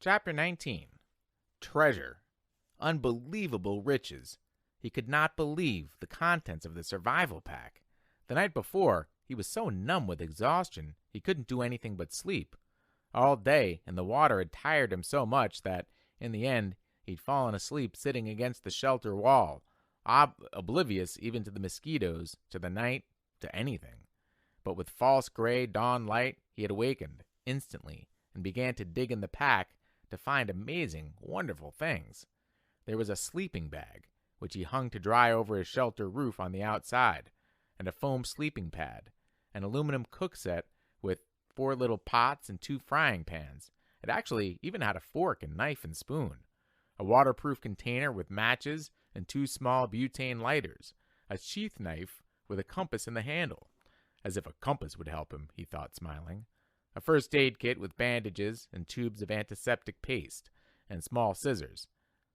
Chapter 19. Treasure. Unbelievable riches. He could not believe the contents of the survival pack. The night before, he was so numb with exhaustion he couldn't do anything but sleep. All day, and the water had tired him so much that, in the end, he'd fallen asleep sitting against the shelter wall, oblivious even to the mosquitoes, to the night, to anything. But with false gray dawn light, he had awakened instantly and began to dig in the pack to find amazing, wonderful things. There was a sleeping bag, which he hung to dry over his shelter roof on the outside, and a foam sleeping pad, an aluminum cook set with 4 little pots and 2 frying pans. It actually even had a fork and knife and spoon, a waterproof container with matches and 2 small butane lighters, a sheath knife with a compass in the handle. As if a compass would help him, he thought, smiling. A first aid kit with bandages and tubes of antiseptic paste, and small scissors.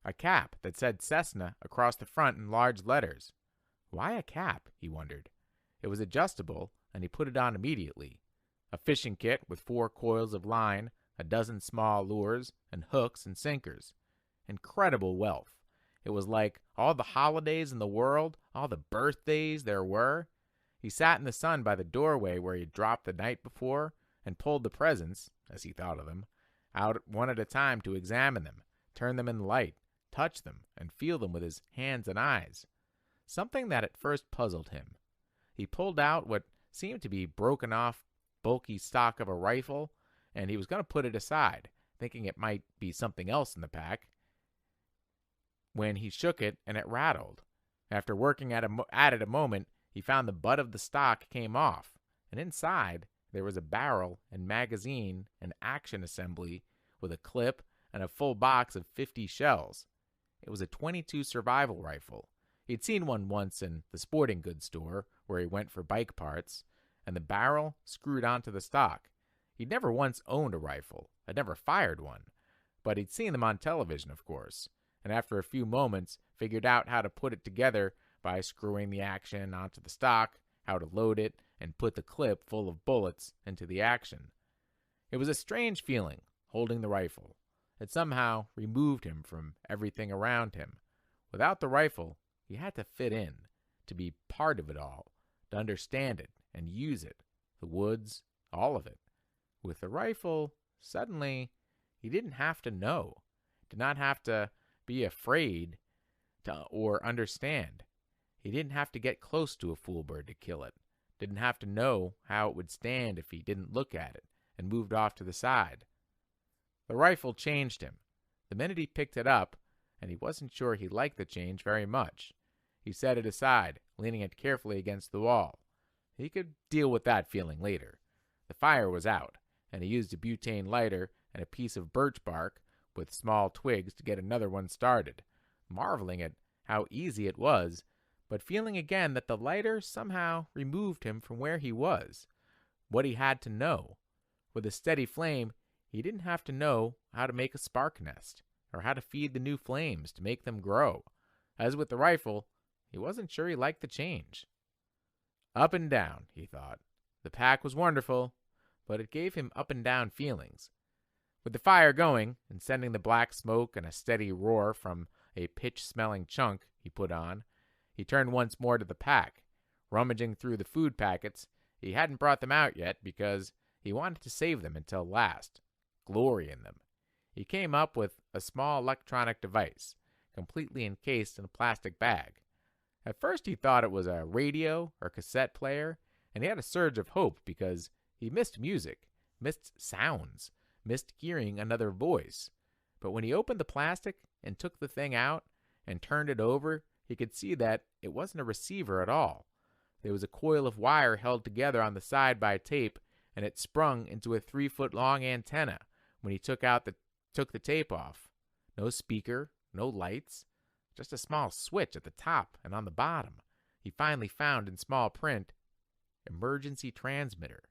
A cap that said Cessna across the front in large letters. Why a cap, he wondered. It was adjustable, and he put it on immediately. A fishing kit with 4 coils of line, a dozen small lures, and hooks and sinkers. Incredible wealth. It was like all the holidays in the world, all the birthdays there were. He sat in the sun by the doorway where he had dropped the night before, and pulled the presents, as he thought of them, out one at a time to examine them, turn them in the light, touch them, and feel them with his hands and eyes. Something that at first puzzled him. He pulled out what seemed to be broken off, bulky stock of a rifle, and he was going to put it aside, thinking it might be something else in the pack, when he shook it and it rattled. After working at it a moment, he found the butt of the stock came off, and inside there was a barrel and magazine and action assembly with a clip and a full box of 50 shells. It was a .22 survival rifle. He'd seen one once in the sporting goods store where he went for bike parts, and the barrel screwed onto the stock. He'd never once owned a rifle, had never fired one, but he'd seen them on television, of course, and after a few moments figured out how to put it together by screwing the action onto the stock, how to load it, and put the clip full of bullets into the action. It was a strange feeling, holding the rifle. It somehow removed him from everything around him. Without the rifle, he had to fit in, to be part of it all, to understand it and use it, the woods, all of it. With the rifle, suddenly, he didn't have to know, did not have to be afraid or understand. He didn't have to get close to a fool bird to kill it, didn't have to know how it would stand if he didn't look at it and moved off to the side. The rifle changed him. The minute he picked it up, and he wasn't sure he liked the change very much. He set it aside, leaning it carefully against the wall. He could deal with that feeling later. The fire was out, and he used a butane lighter and a piece of birch bark with small twigs to get another one started, marveling at how easy it was, but feeling again that the lighter somehow removed him from where he was, what he had to know. With a steady flame, he didn't have to know how to make a spark nest, or how to feed the new flames to make them grow. As with the rifle, he wasn't sure he liked the change. Up and down, he thought. The pack was wonderful, but it gave him up and down feelings. With the fire going, and sending the black smoke and a steady roar from a pitch-smelling chunk he put on, he turned once more to the pack, rummaging through the food packets. He hadn't brought them out yet because he wanted to save them until last, glory in them. He came up with a small electronic device, completely encased in a plastic bag. At first he thought it was a radio or cassette player, and he had a surge of hope because he missed music, missed sounds, missed hearing another voice. But when he opened the plastic and took the thing out and turned it over, he could see that it wasn't a receiver at all. There was a coil of wire held together on the side by tape, and it sprung into a 3-foot-long antenna when he took the tape off. No speaker, no lights, just a small switch at the top and on the bottom. He finally found in small print, "Emergency transmitter."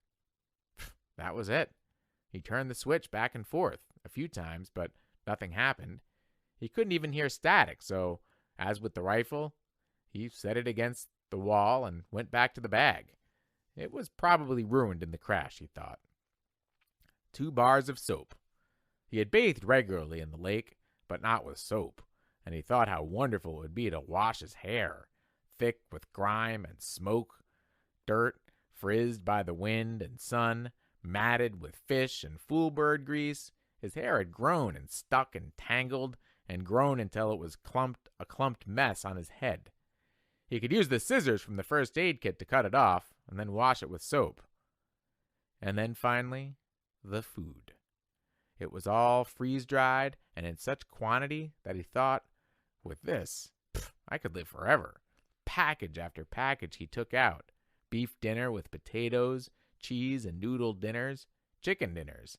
That was it. He turned the switch back and forth a few times, but nothing happened. He couldn't even hear static, so, as with the rifle, he set it against the wall and went back to the bag. It was probably ruined in the crash, he thought. 2 bars of soap. He had bathed regularly in the lake, but not with soap, and he thought how wonderful it would be to wash his hair, thick with grime and smoke, dirt, frizzed by the wind and sun, matted with fish and foolbird grease. His hair had grown and stuck and tangled and grown until it was a clumped mess on his head. He could use the scissors from the first aid kit to cut it off and then wash it with soap. And then finally, the food. It was all freeze-dried and in such quantity that he thought, with this, I could live forever. Package after package he took out. Beef dinner with potatoes, cheese and noodle dinners, chicken dinners,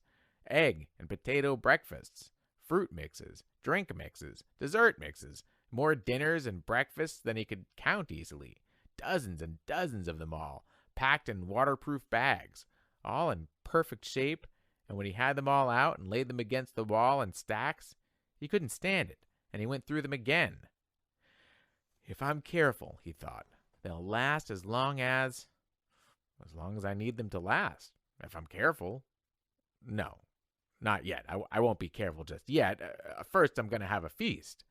egg and potato breakfasts, fruit mixes, drink mixes, dessert mixes, more dinners and breakfasts than he could count easily. Dozens and dozens of them all, packed in waterproof bags, all in perfect shape, and when he had them all out and laid them against the wall in stacks, he couldn't stand it, and he went through them again. If I'm careful, he thought, they'll last as long as I need them to last. If I'm careful. No, not yet. I won't be careful just yet. First, I'm going to have a feast.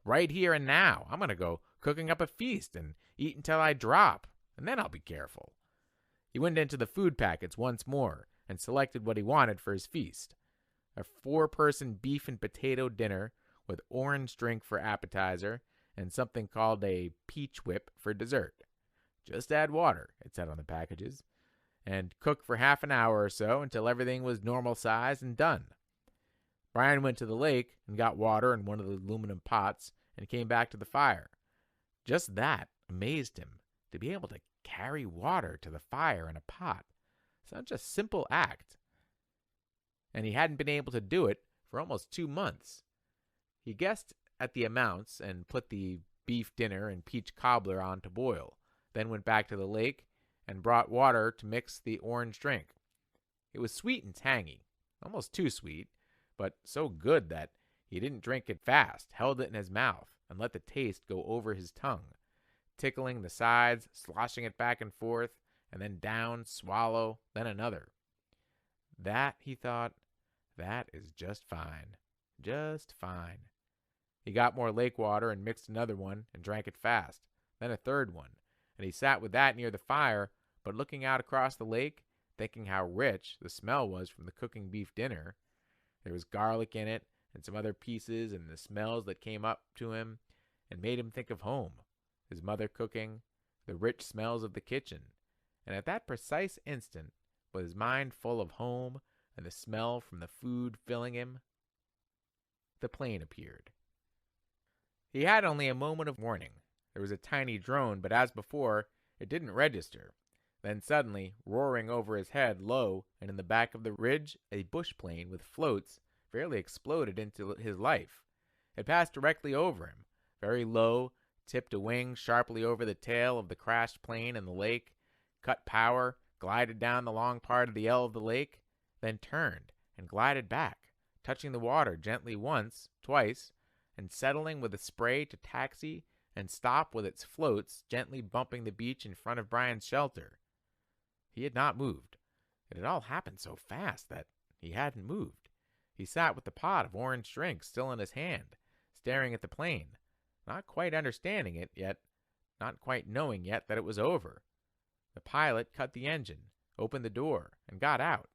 Right here and now, I'm going to go cooking up a feast and eat until I drop, and then I'll be careful. He went into the food packets once more and selected what he wanted for his feast. A 4-person beef and potato dinner with orange drink for appetizer and something called a peach whip for dessert. Just add water, it said on the packages, and cook for half an hour or so until everything was normal size and done. Brian went to the lake and got water in one of the aluminum pots and came back to the fire. Just that amazed him, to be able to carry water to the fire in a pot. Such a simple act. And he hadn't been able to do it for almost 2 months. He guessed at the amounts and put the beef dinner and peach cobbler on to boil, then went back to the lake and brought water to mix the orange drink. It was sweet and tangy, almost too sweet, but so good that he didn't drink it fast, held it in his mouth, and let the taste go over his tongue, tickling the sides, sloshing it back and forth, and then down, swallow, then another. That, he thought, that is just fine. Just fine. He got more lake water and mixed another one and drank it fast, then a third one, and he sat with that near the fire, but looking out across the lake, thinking how rich the smell was from the cooking beef dinner. There was garlic in it and some other pieces, and the smells that came up to him and made him think of home, his mother cooking, the rich smells of the kitchen. And at that precise instant, with his mind full of home and the smell from the food filling him, the plane appeared. He had only a moment of warning. There was a tiny drone, but as before, it didn't register. Then suddenly, roaring over his head low and in the back of the ridge, a bush plane with floats fairly exploded into his life. It passed directly over him, very low, tipped a wing sharply over the tail of the crashed plane in the lake, cut power, glided down the long part of the L of the lake, then turned and glided back, touching the water gently once, twice, and settling with a spray to taxi and stop with its floats gently bumping the beach in front of Brian's shelter. He had not moved. It had all happened so fast that he hadn't moved. He sat with the pot of orange drink still in his hand, staring at the plane, not quite understanding it yet, not quite knowing yet that it was over. The pilot cut the engine, opened the door, and got out,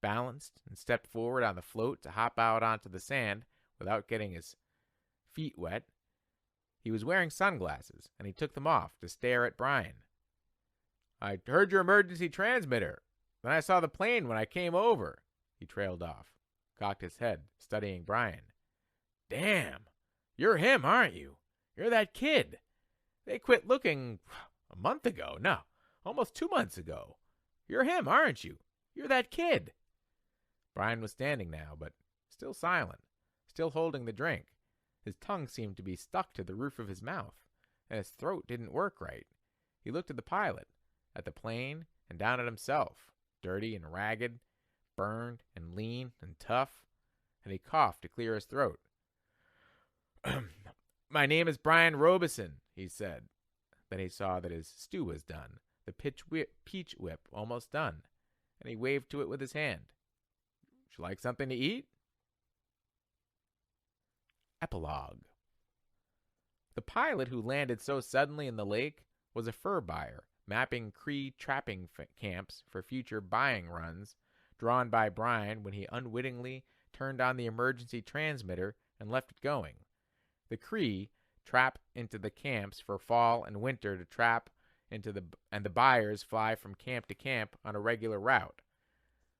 balanced and stepped forward on the float to hop out onto the sand without getting his feet wet. He was wearing sunglasses, and he took them off to stare at Brian. "I heard your emergency transmitter. Then I saw the plane when I came over," he trailed off, cocked his head, studying Brian. "Damn, you're him, aren't you? You're that kid. They quit looking a month ago. No, almost 2 months ago. You're him, aren't you? You're that kid." Brian was standing now, but still silent, still holding the drink. His tongue seemed to be stuck to the roof of his mouth, and his throat didn't work right. He looked at the pilot, at the plane, and down at himself, dirty and ragged, burned and lean and tough, and he coughed to clear his throat. "My name is Brian Robeson," he said. Then he saw that his stew was done, the peach whip almost done, and he waved to it with his hand. "Would you like something to eat?" Epilogue. The pilot who landed so suddenly in the lake was a fur buyer, mapping Cree trapping camps for future buying runs, drawn by Brian when he unwittingly turned on the emergency transmitter and left it going. The Cree trap into the camps for fall and winter to trap into and the buyers fly from camp to camp on a regular route.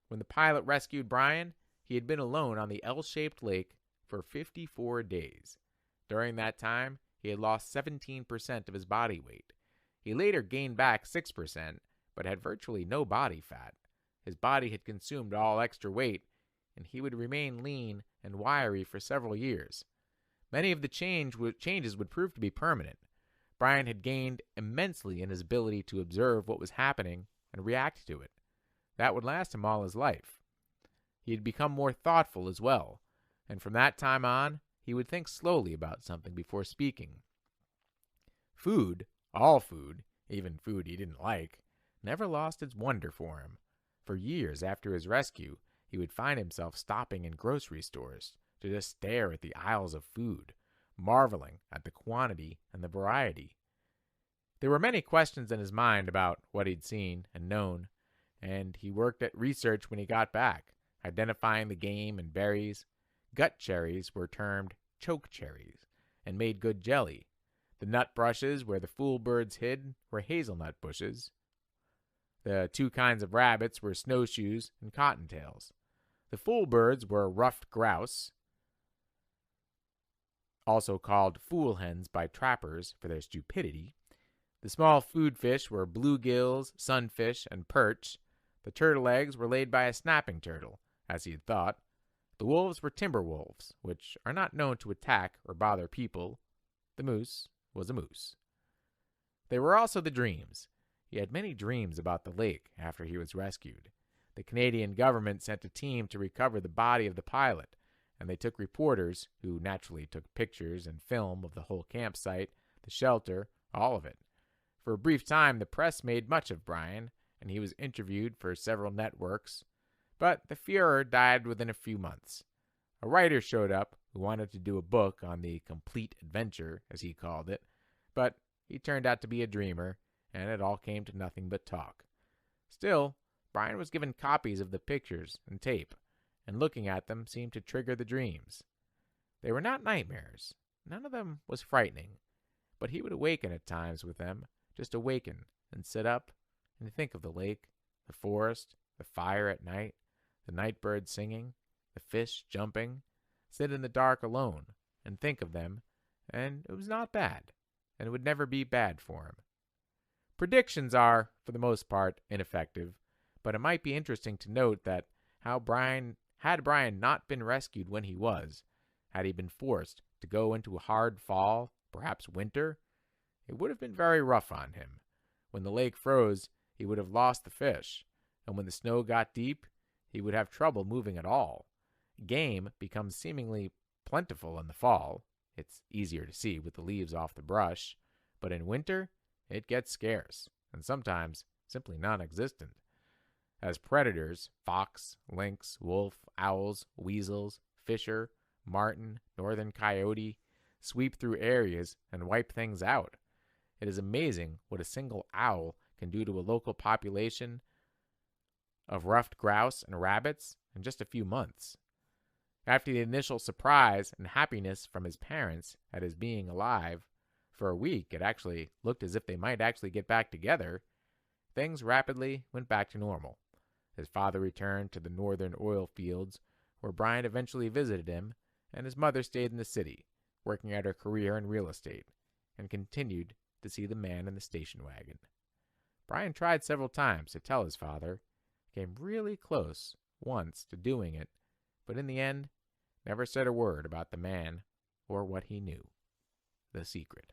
When the pilot rescued Brian, he had been alone on the L-shaped lake for 54 days. During that time, he had lost 17% of his body weight. He later gained back 6%, but had virtually no body fat. His body had consumed all extra weight, and he would remain lean and wiry for several years. Many of the changes would prove to be permanent. Brian had gained immensely in his ability to observe what was happening and react to it. That would last him all his life. He had become more thoughtful as well, and from that time on, he would think slowly about something before speaking. Food, all food, even food he didn't like, never lost its wonder for him. For years after his rescue, he would find himself stopping in grocery stores to just stare at the aisles of food, marveling at the quantity and the variety. There were many questions in his mind about what he'd seen and known, and he worked at research when he got back, identifying the game and berries. Gut cherries were termed choke cherries and made good jelly. The nut brushes where the fool birds hid were hazelnut bushes. The two kinds of rabbits were snowshoes and cottontails. The fool birds were ruffed grouse, also called fool hens by trappers for their stupidity. The small food fish were bluegills, sunfish, and perch. The turtle eggs were laid by a snapping turtle, as he had thought. The wolves were timber wolves, which are not known to attack or bother people. The moose was a moose. They were also the dreams. He had many dreams about the lake after he was rescued. The Canadian government sent a team to recover the body of the pilot, and they took reporters, who naturally took pictures and film of the whole campsite, the shelter, all of it. For a brief time, the press made much of Brian, and he was interviewed for several networks, but the furor died within a few months. A writer showed up who wanted to do a book on the complete adventure, as he called it, but he turned out to be a dreamer, and it all came to nothing but talk. Still, Brian was given copies of the pictures and tape, and looking at them seemed to trigger the dreams. They were not nightmares. None of them was frightening, but he would awaken at times with them, just awaken and sit up and think of the lake, the forest, the fire at night, the night birds singing, the fish jumping, sit in the dark alone and think of them, and it was not bad, and it would never be bad for him. Predictions are, for the most part, ineffective, but it might be interesting to note that had Brian not been rescued when he was, had he been forced to go into a hard fall, perhaps winter, it would have been very rough on him. When the lake froze, he would have lost the fish, and when the snow got deep, he would have trouble moving at all. Game becomes seemingly plentiful in the fall. It's easier to see with the leaves off the brush, but in winter, it gets scarce, and sometimes simply non-existent. As predators, fox, lynx, wolf, owls, weasels, fisher, marten, northern coyote, sweep through areas and wipe things out. It is amazing what a single owl can do to a local population of ruffed grouse and rabbits in just a few months. After the initial surprise and happiness from his parents at his being alive, for a week it actually looked as if they might actually get back together, things rapidly went back to normal. His father returned to the northern oil fields, where Brian eventually visited him, and his mother stayed in the city, working at her career in real estate, and continued to see the man in the station wagon. Brian tried several times to tell his father, came really close once to doing it, but in the end, never said a word about the man or what he knew. The secret.